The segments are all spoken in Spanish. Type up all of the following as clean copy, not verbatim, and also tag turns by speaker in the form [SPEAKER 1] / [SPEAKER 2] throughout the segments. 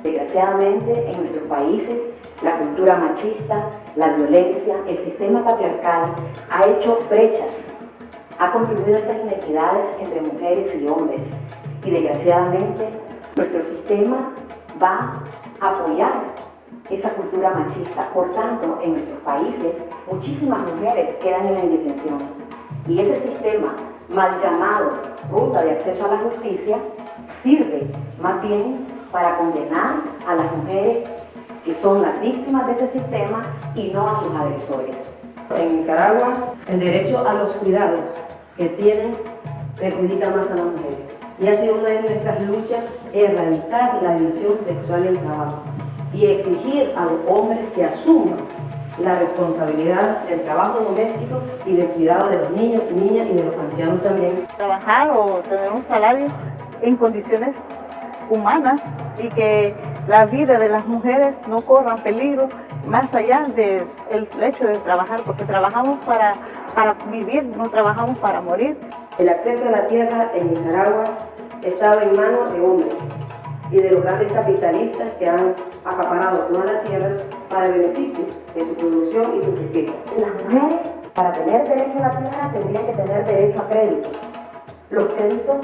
[SPEAKER 1] Desgraciadamente, en nuestros países, la cultura machista, la violencia, el sistema patriarcal ha hecho brechas, ha contribuido a estas inequidades entre mujeres y hombres. Y desgraciadamente, nuestro sistema va a apoyar esa cultura machista. Por tanto, en nuestros países, muchísimas mujeres quedan en la indefensión. Y ese sistema, mal llamado ruta de acceso a la justicia, sirve más bien para condenar a las mujeres que son las víctimas de ese sistema y no a sus agresores.
[SPEAKER 2] En Nicaragua, el derecho a los cuidados que tienen perjudica más a las mujeres. Y ha sido una de nuestras luchas erradicar la división sexual en el trabajo y exigir a los hombres que asuman la responsabilidad del trabajo doméstico y del cuidado de los niños, niñas y de los ancianos también.
[SPEAKER 3] Trabajar o tener un salario en condiciones humanas y que la vida de las mujeres no corra peligro más allá del hecho de trabajar, porque trabajamos para vivir, no trabajamos para morir.
[SPEAKER 2] El acceso a la tierra en Nicaragua estaba en manos de hombres y de los grandes capitalistas que han acaparado toda la tierra para el beneficio de su producción y su riqueza.
[SPEAKER 1] Las mujeres, para tener derecho a la tierra, tendrían que tener derecho a créditos. Los créditos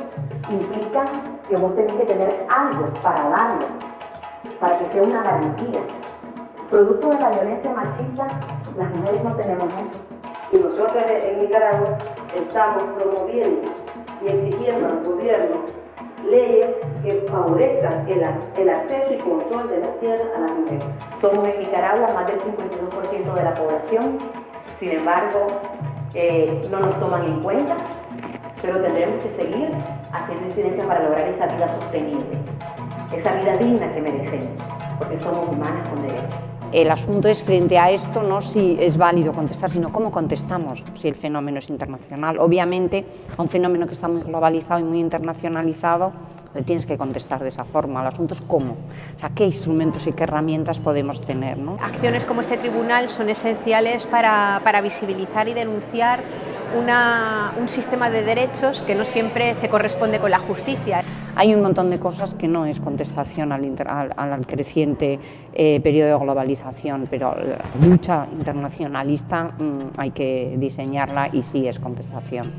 [SPEAKER 1] implican que vos tenés que tener algo para darlo, para que sea una garantía. Producto de la violencia machista, las mujeres no tenemos eso.
[SPEAKER 2] Y nosotros en Nicaragua estamos promoviendo y exigiendo al gobierno leyes que favorezcan el acceso y control de la tierra a las mujeres.
[SPEAKER 1] Somos en Nicaragua más del 52% de la población, sin embargo, no nos toman en cuenta, pero tendremos que seguir haciendo incidencia para lograr esa vida sostenible, esa vida digna que merecemos, porque somos humanas con derechos.
[SPEAKER 4] El asunto es, frente a esto, no si es válido contestar, sino cómo contestamos si el fenómeno es internacional. Obviamente, a un fenómeno que está muy globalizado y muy internacionalizado, le tienes que contestar de esa forma. El asunto es cómo, o sea, qué instrumentos y qué herramientas podemos tener, ¿no?
[SPEAKER 5] Acciones como este tribunal son esenciales para visibilizar y denunciar un sistema de derechos que no siempre se corresponde con la justicia.
[SPEAKER 4] Hay un montón de cosas que no es contestación al creciente periodo de globalización, pero la lucha internacionalista hay que diseñarla y sí es contestación.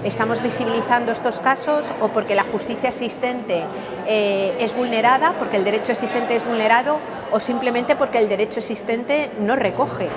[SPEAKER 5] Estamos visibilizando estos casos o porque la justicia existente es vulnerada, porque el derecho existente es vulnerado, o simplemente porque el derecho existente no recoge,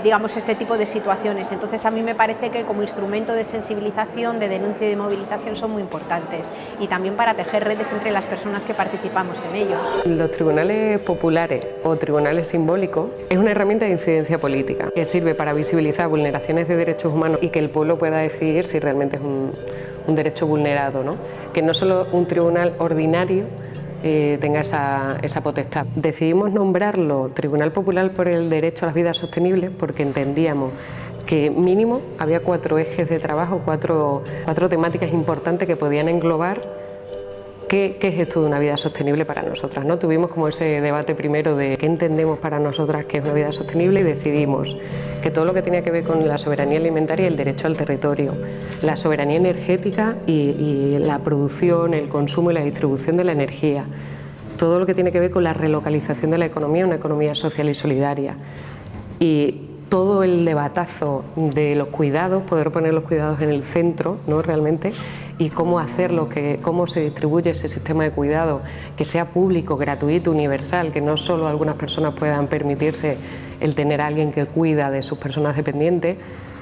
[SPEAKER 5] digamos, este tipo de situaciones. Entonces, a mí me parece que como instrumento de sensibilización, de denuncia y de movilización son muy importantes, y también para tejer redes entre las personas que participamos en ellos.
[SPEAKER 6] Los tribunales populares o tribunales simbólicos es una herramienta de incidencia política que sirve para visibilizar vulneraciones de derechos humanos y que el pueblo pueda decidir si realmente es un derecho vulnerado, ¿no? Que no solo un tribunal ordinario tenga esa potestad. Decidimos nombrarlo Tribunal Popular por el Derecho a las Vidas Sostenibles porque entendíamos que mínimo había 4 ejes de trabajo, cuatro temáticas importantes que podían englobar qué es esto de una vida sostenible para nosotras, ¿no? Tuvimos como ese debate primero de qué entendemos para nosotras que es una vida sostenible y decidimos que todo lo que tenía que ver con la soberanía alimentaria y el derecho al territorio, la soberanía energética y la producción, el consumo y la distribución de la energía, todo lo que tiene que ver con la relocalización de la economía, una economía social y solidaria, y todo el debatazo de los cuidados, poder poner los cuidados en el centro, ¿no? Realmente, y cómo hacerlo, cómo se distribuye ese sistema de cuidado, que sea público, gratuito, universal, que no solo algunas personas puedan permitirse el tener a alguien que cuida de sus personas dependientes.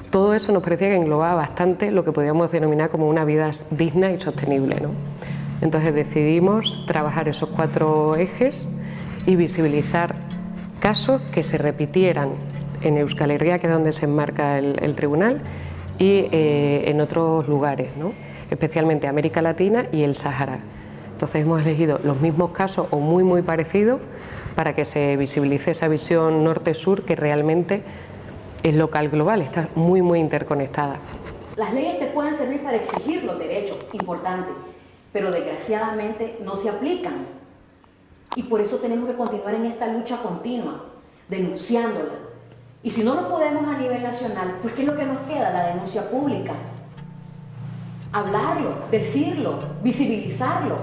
[SPEAKER 6] Todo eso nos parecía que englobaba bastante lo que podríamos denominar como una vida digna y sostenible, ¿no? Entonces decidimos trabajar esos 4 ejes y visibilizar casos que se repitieran en Euskal Herria, que es donde se enmarca el tribunal, y en otros lugares, ¿no? Especialmente América Latina y el Sáhara. Entonces hemos elegido los mismos casos o muy parecidos para que se visibilice esa visión norte-sur que realmente es local global, está muy interconectada.
[SPEAKER 7] Las leyes te pueden servir para exigir los derechos, importante, pero desgraciadamente no se aplican. Y por eso tenemos que continuar en esta lucha continua, denunciándola. Y si no lo podemos a nivel nacional, pues ¿qué es lo que nos queda? La denuncia pública. hablarlo, decirlo, visibilizarlo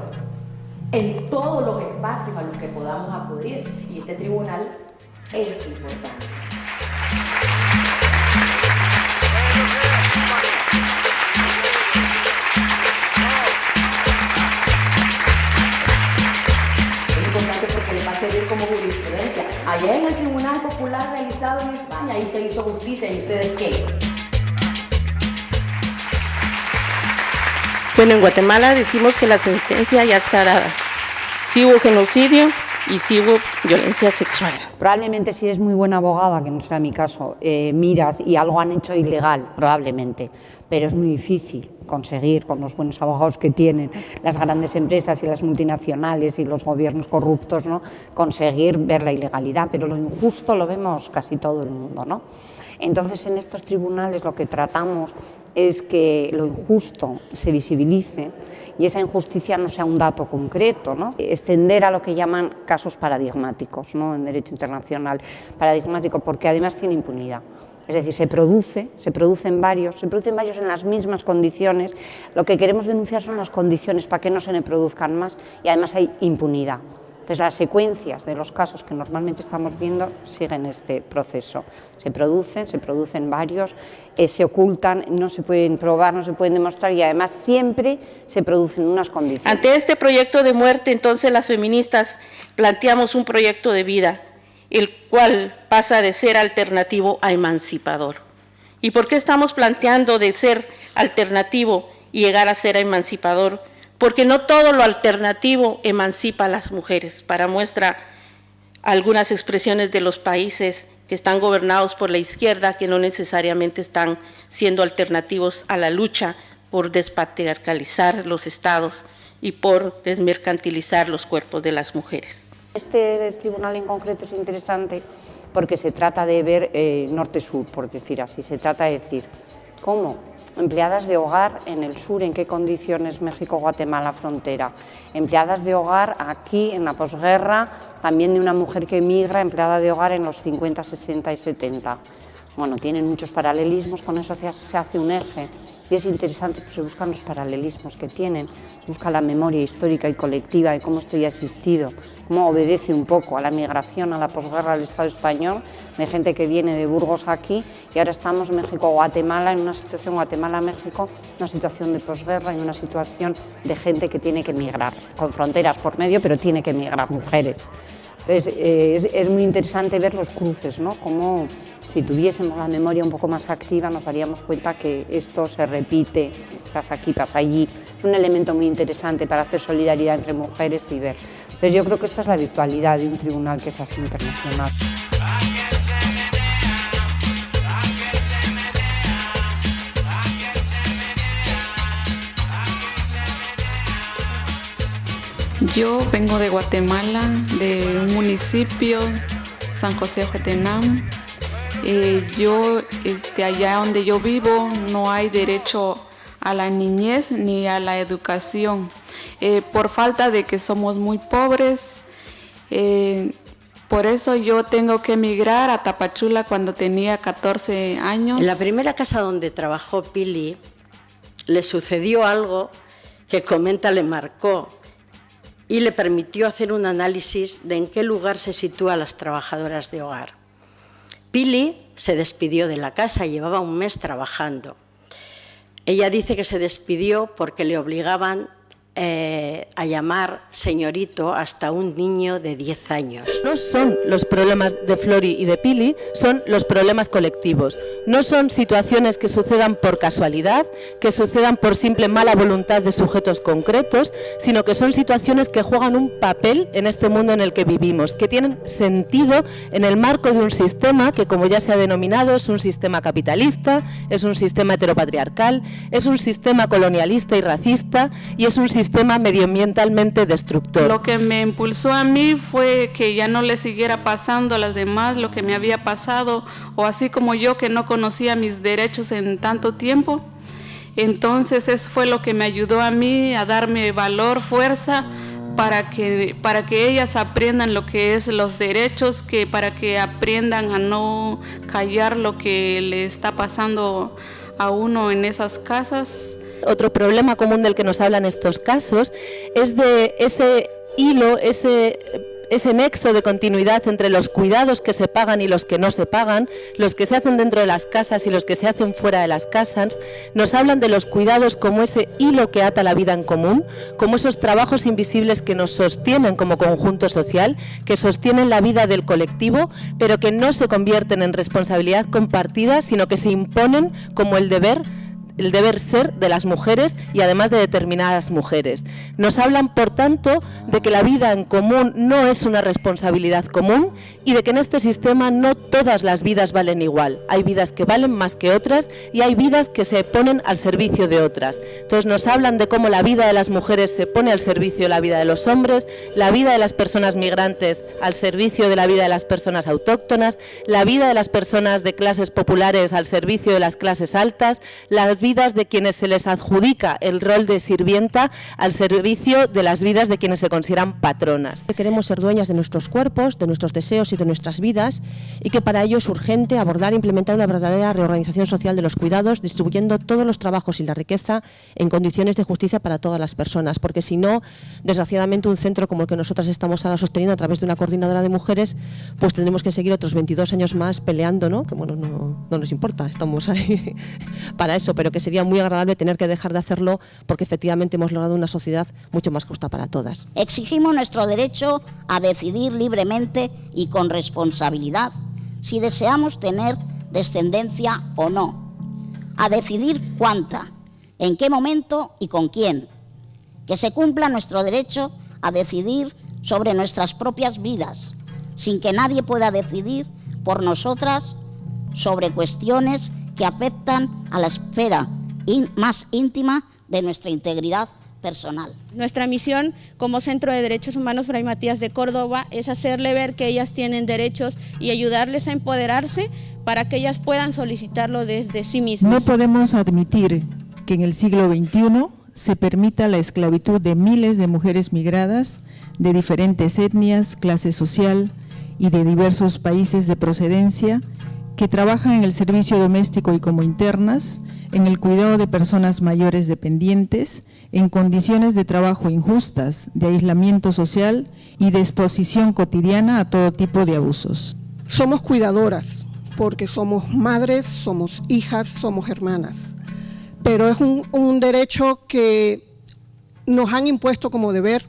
[SPEAKER 7] en todos los espacios a los que podamos acudir. Y este tribunal es importante. Es importante porque le va a servir como jurisprudencia. Allá en el Tribunal Popular realizado en España, ahí se hizo justicia. ¿Y ustedes qué?
[SPEAKER 8] Bueno, en Guatemala decimos que la sentencia ya está dada. Sí hubo genocidio y sí hubo violencia sexual.
[SPEAKER 4] Probablemente si eres muy buena abogada, que no será mi caso, miras y algo han hecho ilegal, probablemente, pero es muy difícil conseguir con los buenos abogados que tienen las grandes empresas y las multinacionales y los gobiernos corruptos, ¿no?, conseguir ver la ilegalidad, pero lo injusto lo vemos casi todo el mundo, ¿no? Entonces, en estos tribunales lo que tratamos es que lo injusto se visibilice y esa injusticia no sea un dato concreto, ¿no? Extender a lo que llaman casos paradigmáticos, ¿no?, en derecho internacional, paradigmático porque además tiene impunidad. Es decir, se producen varios en las mismas condiciones. Lo que queremos denunciar son las condiciones para que no se le produzcan más y además hay impunidad. Entonces, las secuencias de los casos que normalmente estamos viendo siguen este proceso. Se producen varios, se ocultan, no se pueden probar, no se pueden demostrar y además siempre se producen unas condiciones.
[SPEAKER 8] Ante este proyecto de muerte, entonces las feministas planteamos un proyecto de vida, el cual pasa de ser alternativo a emancipador. ¿Y por qué estamos planteando de ser alternativo y llegar a ser emancipador? Porque no todo lo alternativo emancipa a las mujeres. Para muestra algunas expresiones de los países que están gobernados por la izquierda, que no necesariamente están siendo alternativos a la lucha por despatriarcalizar los estados y por desmercantilizar los cuerpos de las mujeres.
[SPEAKER 4] Este tribunal en concreto es interesante porque se trata de ver norte-sur, por decir así. Se trata de decir cómo empleadas de hogar en el sur, en qué condiciones México-Guatemala frontera, empleadas de hogar aquí en la posguerra, también de una mujer que emigra, empleada de hogar en los 50, 60 y 70. Bueno, tienen muchos paralelismos, con eso se hace un eje. Y es interesante, pues se buscan los paralelismos que tienen, se busca la memoria histórica y colectiva de cómo esto ya ha existido, cómo obedece un poco a la migración, a la posguerra del Estado español, de gente que viene de Burgos aquí, y ahora estamos México-Guatemala, en una situación, Guatemala-México, una situación de posguerra y una situación de gente que tiene que emigrar, con fronteras por medio, pero tiene que emigrar, mujeres. Entonces, es muy interesante ver los cruces, ¿no? Como si tuviésemos la memoria un poco más activa nos daríamos cuenta que esto se repite, pasa aquí, pasa allí. Es un elemento muy interesante para hacer solidaridad entre mujeres y ver. Entonces yo creo que esta es la virtualidad de un tribunal que es así internacional.
[SPEAKER 9] Yo vengo de Guatemala, de un municipio, San José Ojetenam. Allá donde yo vivo no hay derecho a la niñez ni a la educación, por falta de que somos muy pobres. Por eso yo tengo que emigrar a Tapachula cuando tenía 14 años.
[SPEAKER 10] En la primera casa donde trabajó Pili le sucedió algo que comenta le marcó y le permitió hacer un análisis de en qué lugar se sitúan las trabajadoras de hogar. Pili se despidió de la casa, llevaba un mes trabajando. Ella dice que se despidió porque le obligaban a llamar señorito hasta un niño de 10 años.
[SPEAKER 11] No son los problemas de Flori y de Pili, son los problemas colectivos. No son situaciones que sucedan por casualidad, que sucedan por simple mala voluntad de sujetos concretos, sino que son situaciones que juegan un papel en este mundo en el que vivimos, que tienen sentido en el marco de un sistema que, como ya se ha denominado, es un sistema capitalista, es un sistema heteropatriarcal, es un sistema colonialista y racista y es un sistema medioambientalmente destructor.
[SPEAKER 9] Lo que me impulsó a mí fue que ya no le siguiera pasando a las demás lo que me había pasado, o así como yo que no conocía mis derechos en tanto tiempo. Entonces eso fue lo que me ayudó a mí a darme valor, fuerza, para que ellas aprendan lo que es los derechos, para que aprendan a no callar lo que le está pasando a uno en esas casas.
[SPEAKER 11] otro problema común del que nos hablan estos casos, es de ese hilo, ese nexo de continuidad entre los cuidados que se pagan y los que no se pagan, los que se hacen dentro de las casas y los que se hacen fuera de las casas. Nos hablan de los cuidados como ese hilo que ata la vida en común, como esos trabajos invisibles que nos sostienen como conjunto social, que sostienen la vida del colectivo, pero que no se convierten en responsabilidad compartida, sino que se imponen como el deber ser de las mujeres y además de determinadas mujeres. Nos hablan, por tanto, de que la vida en común no es una responsabilidad común y de que en este sistema no todas las vidas valen igual. Hay vidas que valen más que otras y hay vidas que se ponen al servicio de otras. Entonces nos hablan de cómo la vida de las mujeres se pone al servicio de la vida de los hombres, la vida de las personas migrantes al servicio de la vida de las personas autóctonas, la vida de las personas de clases populares al servicio de las clases altas, las vidas de quienes se les adjudica el rol de sirvienta al servicio de las vidas de quienes se consideran patronas.
[SPEAKER 12] Queremos ser dueñas de nuestros cuerpos, de nuestros deseos y de nuestras vidas, y que para ello es urgente abordar e implementar una verdadera reorganización social de los cuidados, distribuyendo todos los trabajos y la riqueza en condiciones de justicia para todas las personas, porque si no, desgraciadamente, un centro como el que nosotras estamos ahora sosteniendo a través de una coordinadora de mujeres, pues tendremos que seguir otros 22 años más peleando, ¿no? Que bueno, no nos importa, estamos ahí para eso, pero que sería muy agradable tener que dejar de hacerlo porque efectivamente hemos logrado una sociedad mucho más justa para todas.
[SPEAKER 13] Exigimos nuestro derecho a decidir libremente y con responsabilidad si deseamos tener descendencia o no, a decidir cuánta, en qué momento y con quién, que se cumpla nuestro derecho a decidir sobre nuestras propias vidas, sin que nadie pueda decidir por nosotras sobre cuestiones que afectan a la esfera más íntima de nuestra integridad personal.
[SPEAKER 14] Nuestra misión como Centro de Derechos Humanos Fray Matías de Córdoba es hacerle ver que ellas tienen derechos y ayudarles a empoderarse para que ellas puedan solicitarlo desde sí mismas.
[SPEAKER 15] No podemos admitir que en el siglo XXI se permita la esclavitud de miles de mujeres migradas de diferentes etnias, clase social y de diversos países de procedencia que trabajan en el servicio doméstico y como internas, en el cuidado de personas mayores dependientes, en condiciones de trabajo injustas, de aislamiento social y de exposición cotidiana a todo tipo de abusos.
[SPEAKER 16] Somos cuidadoras, porque somos madres, somos hijas, somos hermanas, pero es un derecho que nos han impuesto como deber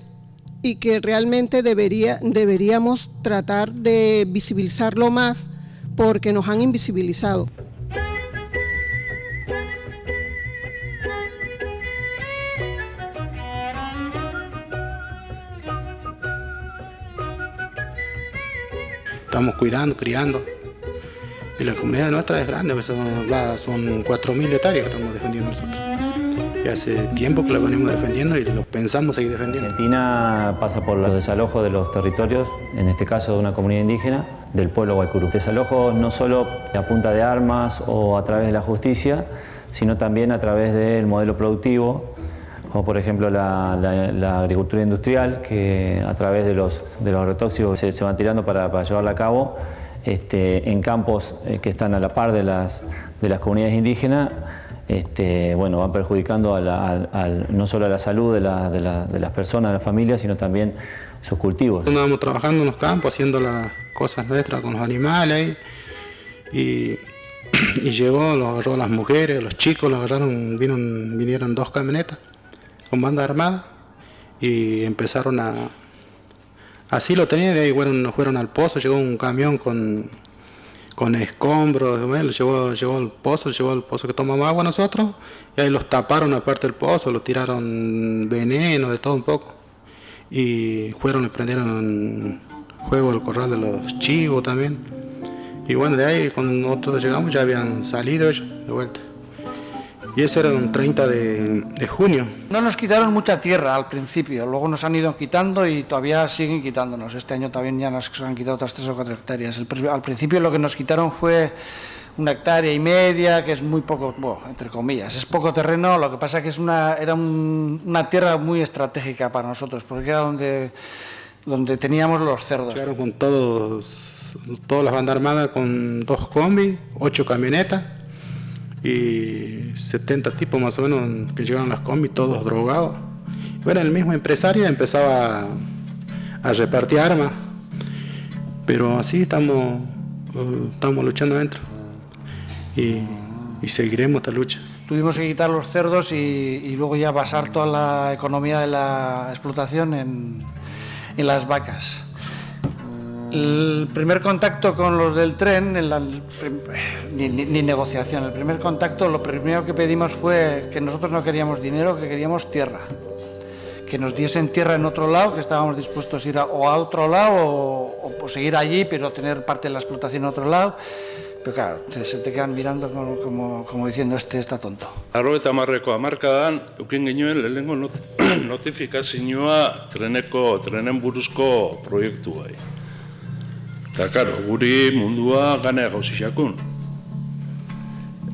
[SPEAKER 16] y que realmente deberíamos tratar de visibilizarlo más porque nos han invisibilizado.
[SPEAKER 17] Estamos cuidando, criando, y la comunidad nuestra es grande, son 4.000 hectáreas que estamos defendiendo nosotros. Y hace tiempo que la venimos defendiendo y lo pensamos seguir defendiendo.
[SPEAKER 18] Argentina pasa por los desalojos de los territorios, en este caso de una comunidad indígena, del pueblo Guaycurú. Desalojos no solo a punta de armas o a través de la justicia, sino también a través del modelo productivo, como por ejemplo la agricultura industrial, que a través de los agrotóxicos se van tirando para llevarla a cabo en campos que están a la par de las comunidades indígenas. Bueno, van perjudicando no solo a la salud de las personas, de las familias, sino también sus cultivos.
[SPEAKER 17] Andábamos trabajando en los campos, haciendo las cosas nuestras con los animales y llegó, lo agarró a las mujeres, los chicos, lo agarraron, vinieron 2 camionetas con banda armada y empezaron así lo tenían, de ahí fueron al pozo, llegó un camión con escombros, llegó el pozo que tomamos agua nosotros, y ahí los taparon aparte del pozo, los tiraron veneno, de todo un poco, y le prendieron fuego al corral de los chivos también, y bueno, de ahí cuando nosotros llegamos ya habían salido ellos de vuelta. Y ese era un 30 de junio.
[SPEAKER 19] No nos quitaron mucha tierra al principio, luego nos han ido quitando y todavía siguen quitándonos. Este año también ya nos han quitado otras 3 o 4 hectáreas. Al principio lo que nos quitaron fue 1,5 hectáreas, que es muy poco, bueno, entre comillas, es poco terreno. Lo que pasa es que era una tierra muy estratégica para nosotros, porque era donde teníamos los cerdos.
[SPEAKER 17] Llegaron con todas las bandas armadas con 2 combis, 8 camionetas. y 70 tipos más o menos que llegaron a las combi, todos drogados. Bueno, el mismo empresario empezaba a repartir armas, pero así estamos luchando adentro y seguiremos esta lucha.
[SPEAKER 19] Tuvimos que quitar los cerdos y luego ya basar toda la economía de la explotación en las vacas. El primer contacto con los del tren, ni negociación, el primer contacto, lo primero que pedimos fue que nosotros no queríamos dinero, que queríamos tierra. Que nos diesen tierra en otro lado, que estábamos dispuestos a ir a otro lado o seguir allí, pero tener parte de la explotación en otro lado. Pero claro, se te quedan mirando como diciendo, este está tonto.
[SPEAKER 20] 90ko hamarkadan eukin genuen lehenengo notifikazioa trenen buruzko proiektuai. Eta, karo, guri mundua ganea gauzixakun.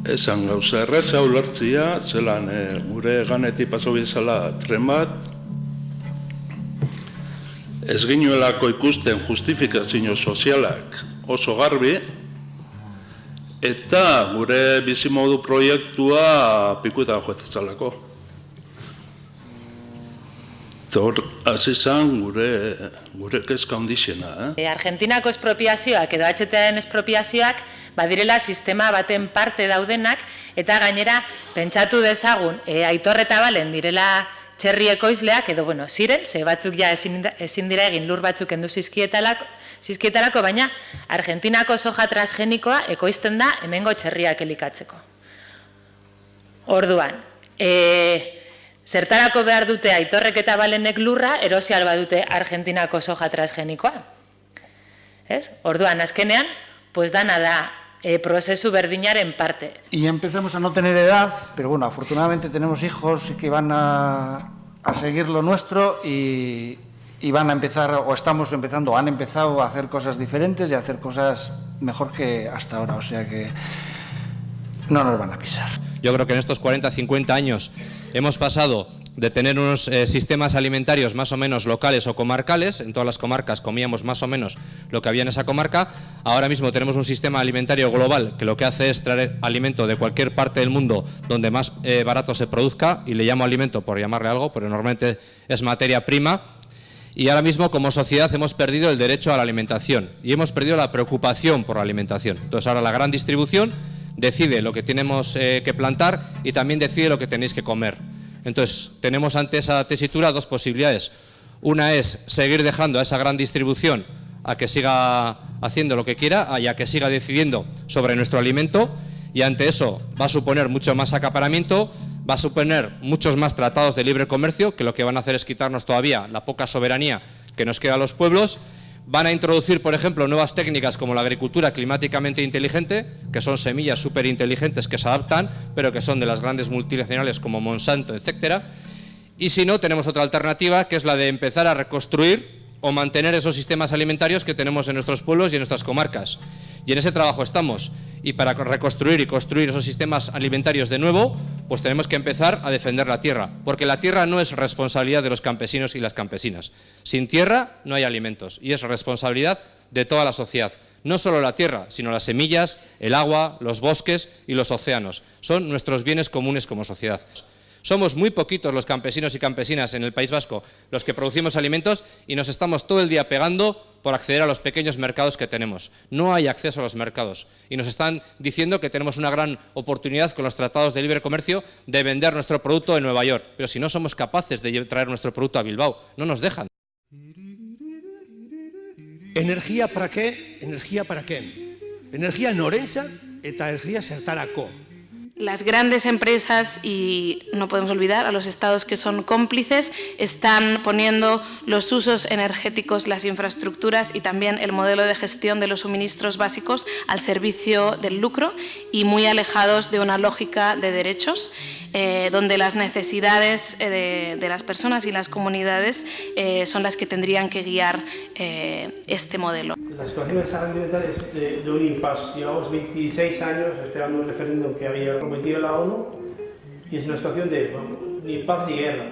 [SPEAKER 20] Esan gauza erraza ulertzia, zelan gure ganetik pasau bezala tren bat, ez ginuelako ikusten justifikazio sozialak oso garbi, eta gure bizimodu proiektua pikuetan joetzalako. Hor, hasi zan gure kezka ondixena.
[SPEAKER 21] Argentinako espropiazioak edo HTAen espropiazioak badirela sistema baten parte daudenak eta gainera pentsatu dezagun Aitor eta Balen direla txerri ekoizleak edo ziren, ze batzuk ja ezin dira egin lur batzuk kendu zizkietalako, baina Argentinako soja transgenikoa ekoizten da hemengo txerriak elikatzeko. Orduan, zertarako behar dute Aitorrek eta Balenek lurra, erosi alba dute Argentinako soja transgenikoa. Orduan, azkenean, pues dana da prozesu berdinaren parte.
[SPEAKER 19] Y empezamos a no tener edad, pero bueno, afortunadamente tenemos hijos que van a seguir lo nuestro y van a empezar, o estamos empezando, han empezado a hacer cosas diferentes y a hacer cosas mejor que hasta ahora, o sea que no nos van a pisar.
[SPEAKER 22] Yo creo que en estos 40-50 años hemos pasado de tener unos sistemas alimentarios más o menos locales o comarcales, en todas las comarcas comíamos más o menos lo que había en esa comarca, ahora mismo tenemos un sistema alimentario global que lo que hace es traer alimento de cualquier parte del mundo donde más barato se produzca, y le llamo alimento por llamarle algo, pero normalmente es materia prima, y ahora mismo como sociedad hemos perdido el derecho a la alimentación y hemos perdido la preocupación por la alimentación. Entonces ahora la gran distribución decide lo que tenemos que plantar y también decide lo que tenéis que comer. Entonces, tenemos ante esa tesitura dos posibilidades. Una es seguir dejando a esa gran distribución a que siga haciendo lo que quiera y a que siga decidiendo sobre nuestro alimento, y ante eso va a suponer mucho más acaparamiento, va a suponer muchos más tratados de libre comercio, que lo que van a hacer es quitarnos todavía la poca soberanía que nos queda a los pueblos. Van a introducir, por ejemplo, nuevas técnicas como la agricultura climáticamente inteligente, que son semillas súper inteligentes que se adaptan, pero que son de las grandes multinacionales como Monsanto, etcétera. Y si no, tenemos otra alternativa, que es la de empezar a reconstruir o mantener esos sistemas alimentarios que tenemos en nuestros pueblos y en nuestras comarcas. Y en ese trabajo estamos. Y para reconstruir y construir esos sistemas alimentarios de nuevo, pues tenemos que empezar a defender la tierra, porque la tierra no es responsabilidad de los campesinos y las campesinas. Sin tierra no hay alimentos y es responsabilidad de toda la sociedad. No solo la tierra, sino las semillas, el agua, los bosques y los océanos. Son nuestros bienes comunes como sociedad. Somos muy poquitos los campesinos y campesinas en el País Vasco los que producimos alimentos y nos estamos todo el día pegando por acceder a los pequeños mercados que tenemos. No hay acceso a los mercados y nos están diciendo que tenemos una gran oportunidad con los tratados de libre comercio de vender nuestro producto en Nueva York. Pero si no somos capaces de traer nuestro producto a Bilbao, no nos dejan.
[SPEAKER 23] Energia para qué? Energia para qué? Energia norentzat eta energia zertarako.
[SPEAKER 9] Las grandes empresas, y no podemos olvidar a los estados que son cómplices, están poniendo los usos energéticos, las infraestructuras y también el modelo de gestión de los suministros básicos al servicio del lucro y muy alejados de una lógica de derechos, donde las necesidades de las personas y las comunidades son las que tendrían que guiar este modelo.
[SPEAKER 24] La situación ambiental es de un impasse. Llevamos 26 años esperando un referéndum que había prometido la ONU y es una situación de ni paz ni guerra.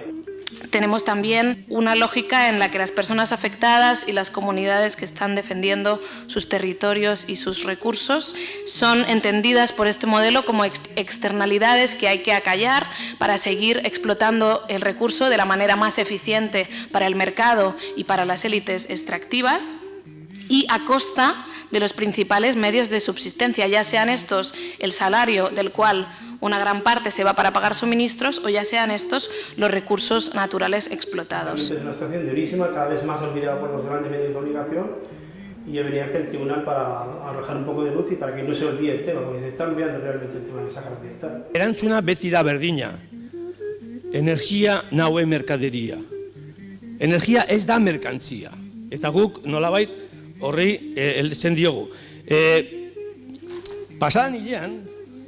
[SPEAKER 1] Tenemos también una lógica en la que las personas afectadas y las comunidades que están defendiendo sus territorios y sus recursos son entendidas por este modelo como externalidades que hay que acallar para seguir explotando el recurso de la manera más eficiente para el mercado y para las élites extractivas, y a costa de los principales medios de subsistencia, ya sean estos el salario del cual una gran parte se va para pagar suministros o ya sean estos los recursos naturales explotados.
[SPEAKER 24] Es una situación durísima, cada vez más olvidada por los grandes medios de comunicación, y yo venía aquí al tribunal para arrojar un poco de luz y para que no se olvide el tema, porque se está olvidando realmente el tema del Sáhara Occidental.
[SPEAKER 23] Erantzuna beti da berdina. Energia naue merkaderia. Energia ez da merkantzia. Eta guk nolabait horri heltzen diogu. Pasadan hilean,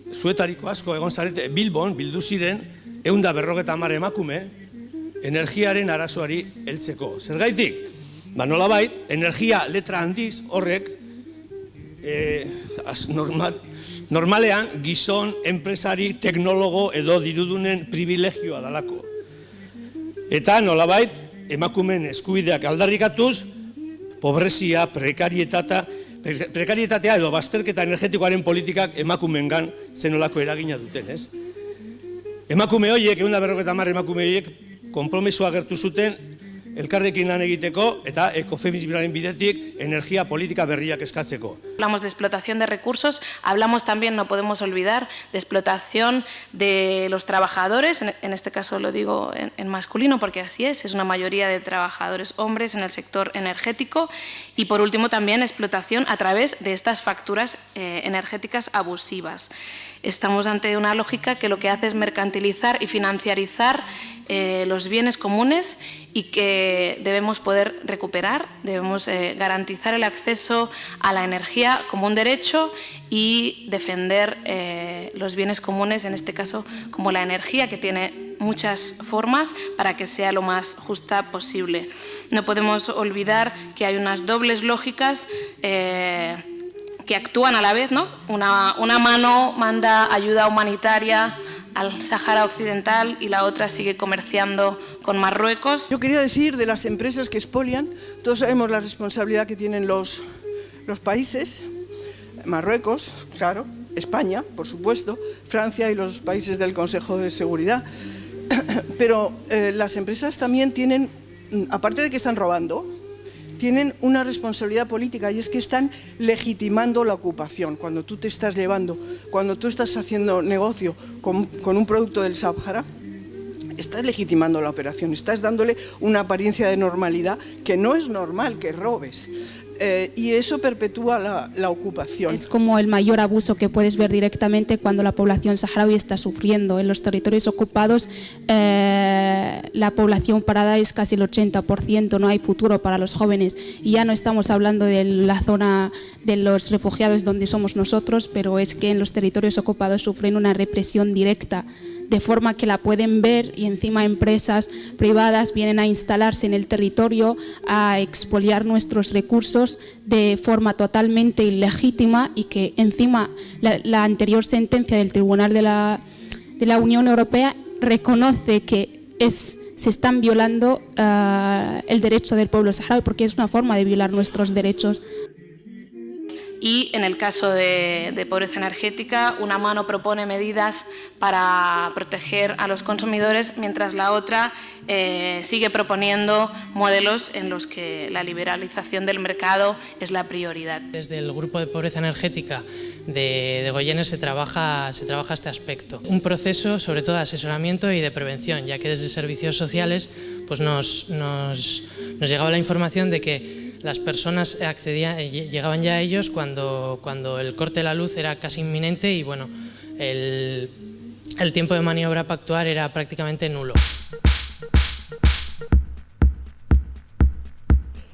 [SPEAKER 23] zuetariko asko egon zarete Bilbon bildu ziren 150 emakume energiaren arazoari heltzeko. Zergaitik? Nolabait, energia letra handiz horrek normalean gizon, enpresari, teknologo edo dirudunen privilegioa dalako. Eta nolabait, emakumeen eskubideak aldarrikatuz, pobrezia, prekarietatea edo bazterketa energetikoaren politikak emakumeengan zenolako eragina duten, ez? Emakume horiek, 150 emakume horiek, konpromisoa agertu zuten elkarrekin lan egiteko eta ekofeminismoaren bidetik energia politika berriak eskatzeko.
[SPEAKER 1] Hablamos de explotación de recursos, hablamos también, no podemos olvidar, de explotación de los trabajadores, en este caso lo digo en masculino porque así es una mayoría de trabajadores hombres en el sector energético, y por último también explotación a través de estas facturas energéticas abusivas. Estamos ante una lógica que lo que hace es mercantilizar y financiarizar los bienes comunes y que debemos poder recuperar, debemos garantizar el acceso a la energía como un derecho y defender los bienes comunes, en este caso como la energía, que tiene muchas formas, para que sea lo más justa posible. No podemos olvidar que hay unas dobles lógicas que actúan a la vez, ¿no? Una mano manda ayuda humanitaria al Sáhara Occidental y la otra sigue comerciando con Marruecos.
[SPEAKER 2] Yo quería decir de las empresas que expolian, todos sabemos la responsabilidad que tienen los países, Marruecos, claro, España, por supuesto, Francia y los países del Consejo de Seguridad, pero las empresas también tienen, aparte de que están robando, tienen una responsabilidad política, y es que están legitimando la ocupación. Cuando tú te estás llevando, cuando tú estás haciendo negocio con un producto del Sáhara, estás legitimando la operación, estás dándole una apariencia de normalidad que no es normal que robes. Y eso perpetúa la ocupación.
[SPEAKER 14] Es como el mayor abuso que puedes ver directamente cuando la población saharaui está sufriendo. En los territorios ocupados la población parada es casi el 80%, no hay futuro para los jóvenes. Y ya no estamos hablando de la zona de los refugiados donde somos nosotros, pero es que en los territorios ocupados sufren una represión directa, de forma que la pueden ver, y encima empresas privadas vienen a instalarse en el territorio, a expoliar nuestros recursos de forma totalmente ilegítima, y que encima la anterior sentencia del Tribunal de la Unión Europea reconoce que se están violando el derecho del pueblo saharaui, porque es una forma de violar nuestros derechos. Y en el caso de pobreza energética, una mano propone medidas para proteger a los consumidores, mientras la otra sigue proponiendo modelos en los que la liberalización del mercado es la prioridad.
[SPEAKER 3] Desde el grupo de pobreza energética de Goyener se trabaja este aspecto. Un proceso sobre todo de asesoramiento y de prevención, ya que desde servicios sociales pues nos llegaba la información de que las personas llegaban ya a ellos cuando el corte de la luz era casi inminente, y bueno, el tiempo de maniobra para actuar era prácticamente nulo.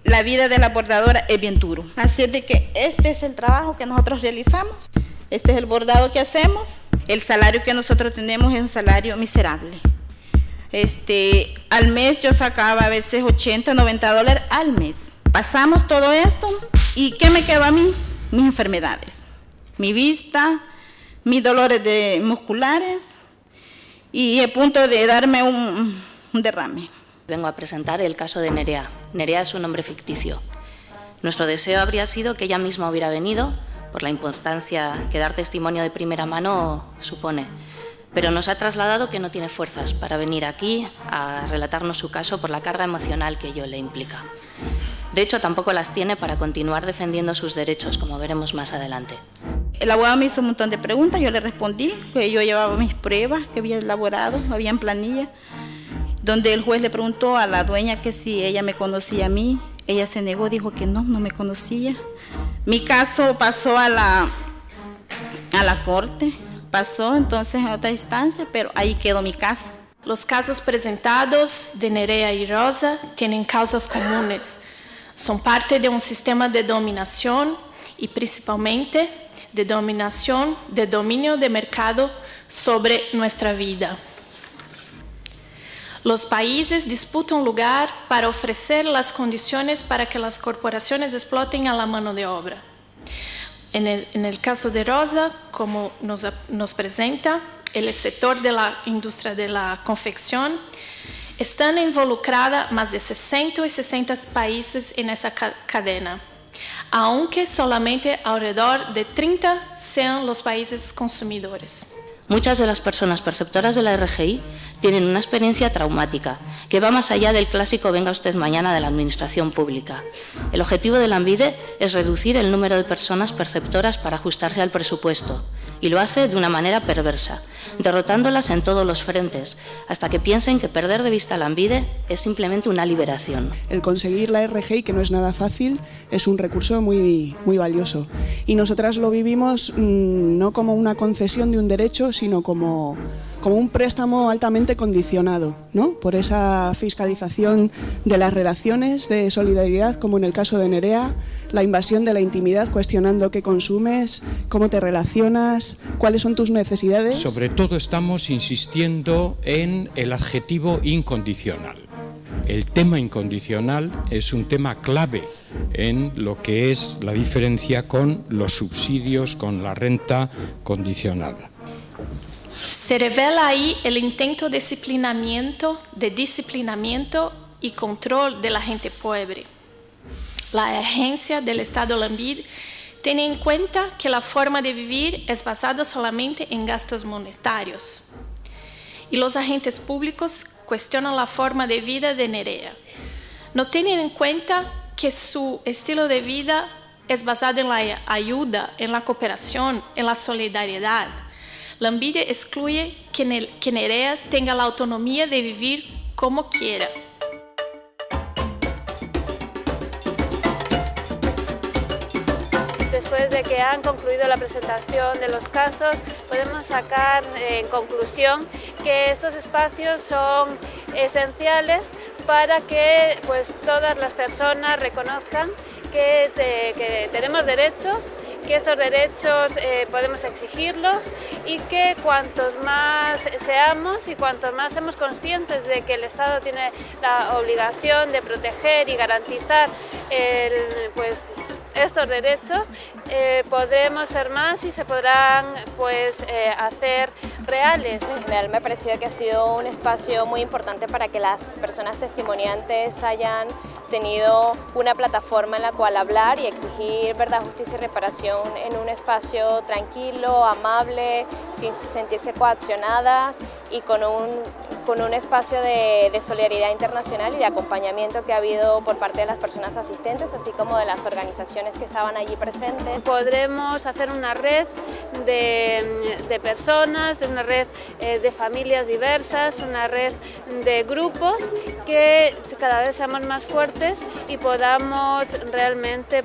[SPEAKER 5] La vida de la bordadora es bien duro, así de que este es el trabajo que nosotros realizamos, este es el bordado que hacemos. El salario que nosotros tenemos es un salario miserable. Al mes yo sacaba a veces $80, $90 al mes. Pasamos todo esto, ¿y qué me quedó a mí? Mis enfermedades, mi vista, mis dolores musculares, y a punto de darme un derrame.
[SPEAKER 4] Vengo a presentar el caso de Nerea. Nerea es un nombre ficticio. Nuestro deseo habría sido que ella misma hubiera venido, por la importancia que dar testimonio de primera mano supone. Pero nos ha trasladado que no tiene fuerzas para venir aquí a relatarnos su caso por la carga emocional que ello le implica. De hecho, tampoco las tiene para continuar defendiendo sus derechos, como veremos más adelante.
[SPEAKER 5] El abogado me hizo un montón de preguntas, yo le respondí que yo llevaba mis pruebas que había elaborado, había en planilla, donde el juez le preguntó a la dueña que si ella me conocía a mí. Ella se negó, dijo que no me conocía. Mi caso pasó a la corte, pasó entonces a otra instancia, pero ahí quedó mi caso.
[SPEAKER 6] Los casos presentados de Nerea y Rosa tienen causas comunes. Son parte de un sistema de dominación y principalmente de dominio de mercado sobre nuestra vida. Los países disputan lugar para ofrecer las condiciones para que las corporaciones exploten a la mano de obra. En el caso de Rosa, como nos presenta, el sector de la industria de la confección, están involucrados más de 60 países en esa cadena, aunque solamente alrededor de 30 sean los países consumidores.
[SPEAKER 4] Muchas de las personas perceptoras de la RGI tienen una experiencia traumática que va más allá del clásico venga usted mañana de la administración pública. El objetivo de Lanbide es reducir el número de personas perceptoras para ajustarse al presupuesto y lo hace de una manera perversa, derrotándolas en todos los frentes, hasta que piensen que perder de vista a Lanbide es simplemente una liberación.
[SPEAKER 7] El conseguir la RGI, que no es nada fácil, es un recurso muy valioso. Y nosotras lo vivimos no como una concesión de un derecho, sino como un préstamo altamente condicionado, ¿no? Por esa fiscalización de las relaciones de solidaridad, como en el caso de Nerea, la invasión de la intimidad, cuestionando qué consumes, cómo te relacionas, cuáles son tus necesidades.
[SPEAKER 8] Sobre todo estamos insistiendo en el adjetivo incondicional. El tema incondicional es un tema clave en lo que es la diferencia con los subsidios, con la renta condicionada.
[SPEAKER 6] Se revela ahí el intento de disciplinamiento y control de la gente pobre. La agencia del Estado Lanbide tiene en cuenta que la forma de vivir es basada solamente en gastos monetarios. Y los agentes públicos cuestionan la forma de vida de Nerea. No tienen en cuenta que su estilo de vida es basado en la ayuda, en la cooperación, en la solidaridad. Lanbide excluye que Nerea tenga la autonomía de vivir como quiera.
[SPEAKER 25] Después de que han concluido la presentación de los casos, podemos sacar en conclusión que estos espacios son esenciales para que todas las personas reconozcan que tenemos derechos, que estos derechos podemos exigirlos y que cuantos más seamos y cuantos más seamos conscientes de que el Estado tiene la obligación de proteger y garantizar estos derechos, podremos ser más y se podrán hacer reales.
[SPEAKER 26] En general me ha parecido que ha sido un espacio muy importante para que las personas testimoniantes hayan tenido una plataforma en la cual hablar y exigir verdad, justicia y reparación en un espacio tranquilo, amable, sin sentirse coaccionadas y con un espacio de solidaridad internacional y de acompañamiento que ha habido por parte de las personas asistentes, así como de las organizaciones que estaban allí presentes.
[SPEAKER 25] Podremos hacer una red de personas, una red de familias diversas, una red de grupos que cada vez seamos más fuertes y podamos realmente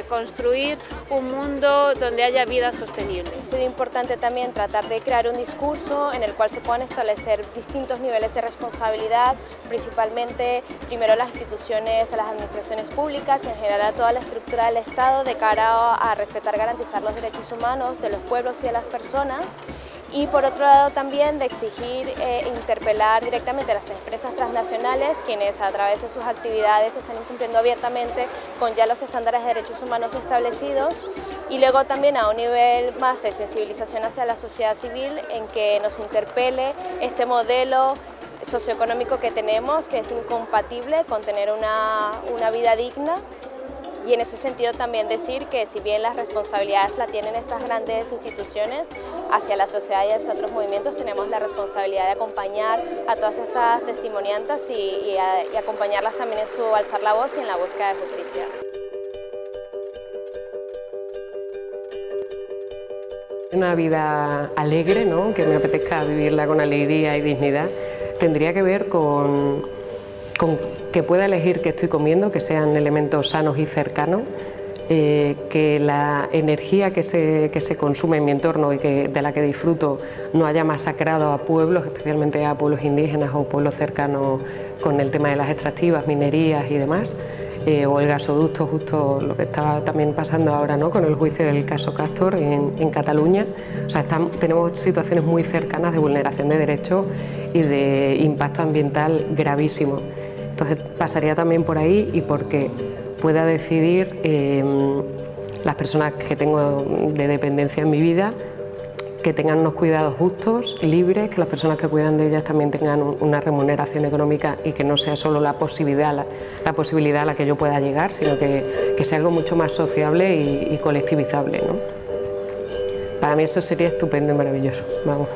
[SPEAKER 25] construir un mundo donde haya vida sostenible.
[SPEAKER 26] Ha sido importante también tratar de crear un discurso en el cual se puedan establecer distintos niveles de responsabilidad, principalmente primero las instituciones, a las administraciones públicas y en general a toda la estructura del Estado de cara a respetar y garantizar los derechos humanos de los pueblos y de las personas. Y por otro lado también de exigir e interpelar directamente a las empresas transnacionales, quienes a través de sus actividades están incumpliendo abiertamente con ya los estándares de derechos humanos establecidos, y luego también a un nivel más de sensibilización hacia la sociedad civil en que nos interpele este modelo socioeconómico que tenemos, que es incompatible con tener una vida digna. Y en ese sentido también decir que si bien las responsabilidades la tienen estas grandes instituciones, hacia la sociedad y hacia otros movimientos tenemos la responsabilidad de acompañar a todas estas testimoniantas y acompañarlas también en su alzar la voz y en la búsqueda de justicia.
[SPEAKER 10] Una vida alegre, ¿no? Que me apetezca vivirla con alegría y dignidad, tendría que ver con que pueda elegir qué estoy comiendo, que sean elementos sanos y cercanos, que la energía que se consume en mi entorno y de la que disfruto no haya masacrado a pueblos, especialmente a pueblos indígenas o pueblos cercanos con el tema de las extractivas, minerías y demás, o el gasoducto, justo lo que está también pasando ahora, ¿no? Con el juicio del caso Castor en Cataluña. O sea, tenemos situaciones muy cercanas de vulneración de derechos y de impacto ambiental gravísimo. Entonces pasaría también por ahí y porque pueda decidir las personas que tengo de dependencia en mi vida, que tengan unos cuidados justos, libres, que las personas que cuidan de ellas también tengan una remuneración económica y que no sea solo la posibilidad a la que yo pueda llegar, sino que sea algo mucho más sociable y colectivizable, ¿no? Para mí eso sería estupendo y maravilloso, vamos.